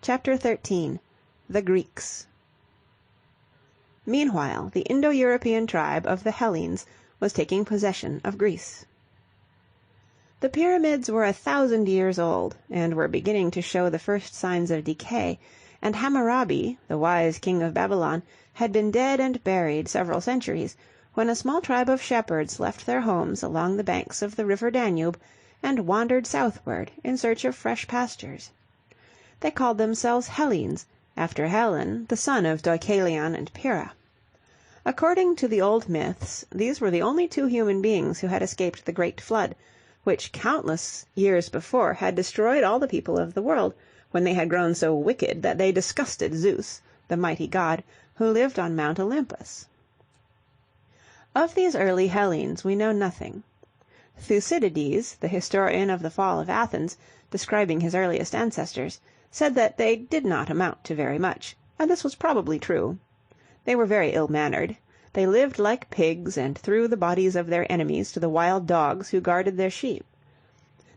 Chapter 13. The Greeks. Meanwhile, the Indo-European tribe of the Hellenes was taking possession of Greece. The pyramids were 1,000 years old, and were beginning to show the first signs of decay, and Hammurabi, the wise king of Babylon, had been dead and buried several centuries, when a small tribe of shepherds left their homes along the banks of the river Danube, and wandered southward in search of fresh pastures. They called themselves Hellenes, after Hellen, the son of Deucalion and Pyrrha. According to the old myths, these were the only two human beings who had escaped the great flood, which countless years before had destroyed all the people of the world, when they had grown so wicked that they disgusted Zeus, the mighty god, who lived on Mount Olympus. Of these early Hellenes we know nothing. Thucydides, the historian of the fall of Athens, describing his earliest ancestors, said that they did not amount to very much, and this was probably true. They were very ill-mannered. They lived like pigs, and threw the bodies of their enemies to the wild dogs who guarded their sheep.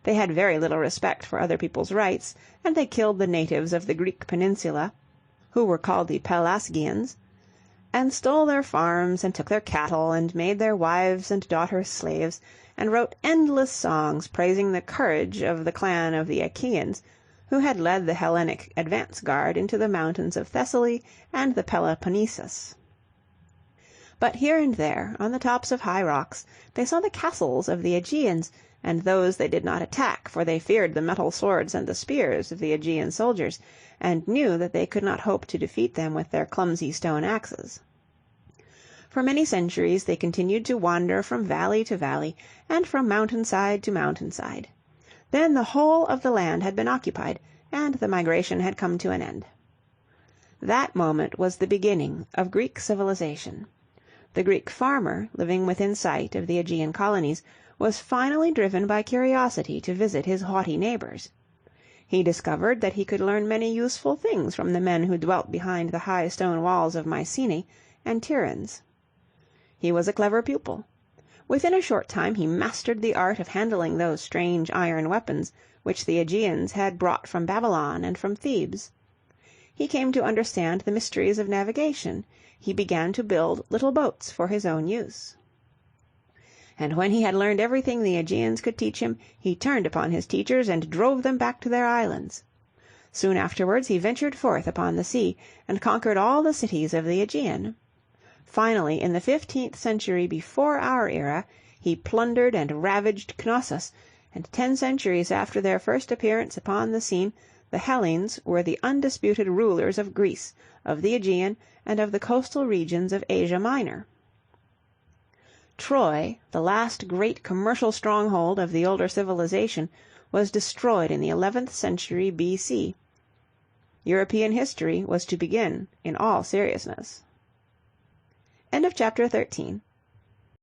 They had very little respect for other people's rights, and they killed the natives of the Greek peninsula, who were called the Pelasgians, and stole their farms, and took their cattle, and made their wives and daughters slaves, and wrote endless songs praising the courage of the clan of the Achaeans, who had led the Hellenic advance guard into the mountains of Thessaly and the Peloponnesus. But here and there, on the tops of high rocks, they saw the castles of the Aegeans, and those they did not attack, for they feared the metal swords and the spears of the Aegean soldiers, and knew that they could not hope to defeat them with their clumsy stone axes. For many centuries they continued to wander from valley to valley, and from mountainside to mountainside. Then the whole of the land had been occupied, and the migration had come to an end. That moment was the beginning of Greek civilization. The Greek farmer, living within sight of the Aegean colonies, was finally driven by curiosity to visit his haughty neighbors. He discovered that he could learn many useful things from the men who dwelt behind the high stone walls of Mycenae and Tiryns. He was a clever pupil. Within a short time he mastered the art of handling those strange iron weapons which the Aegeans had brought from Babylon and from Thebes. He came to understand the mysteries of navigation. He began to build little boats for his own use. And when he had learned everything the Aegeans could teach him, he turned upon his teachers and drove them back to their islands. Soon afterwards he ventured forth upon the sea, and conquered all the cities of the Aegean. Finally, in the 15th century before our era, he plundered and ravaged Knossos, and 10 centuries after their first appearance upon the scene, the Hellenes were the undisputed rulers of Greece, of the Aegean, and of the coastal regions of Asia Minor. Troy, the last great commercial stronghold of the older civilization, was destroyed in the 11th century B.C. European history was to begin in all seriousness. End of chapter 13.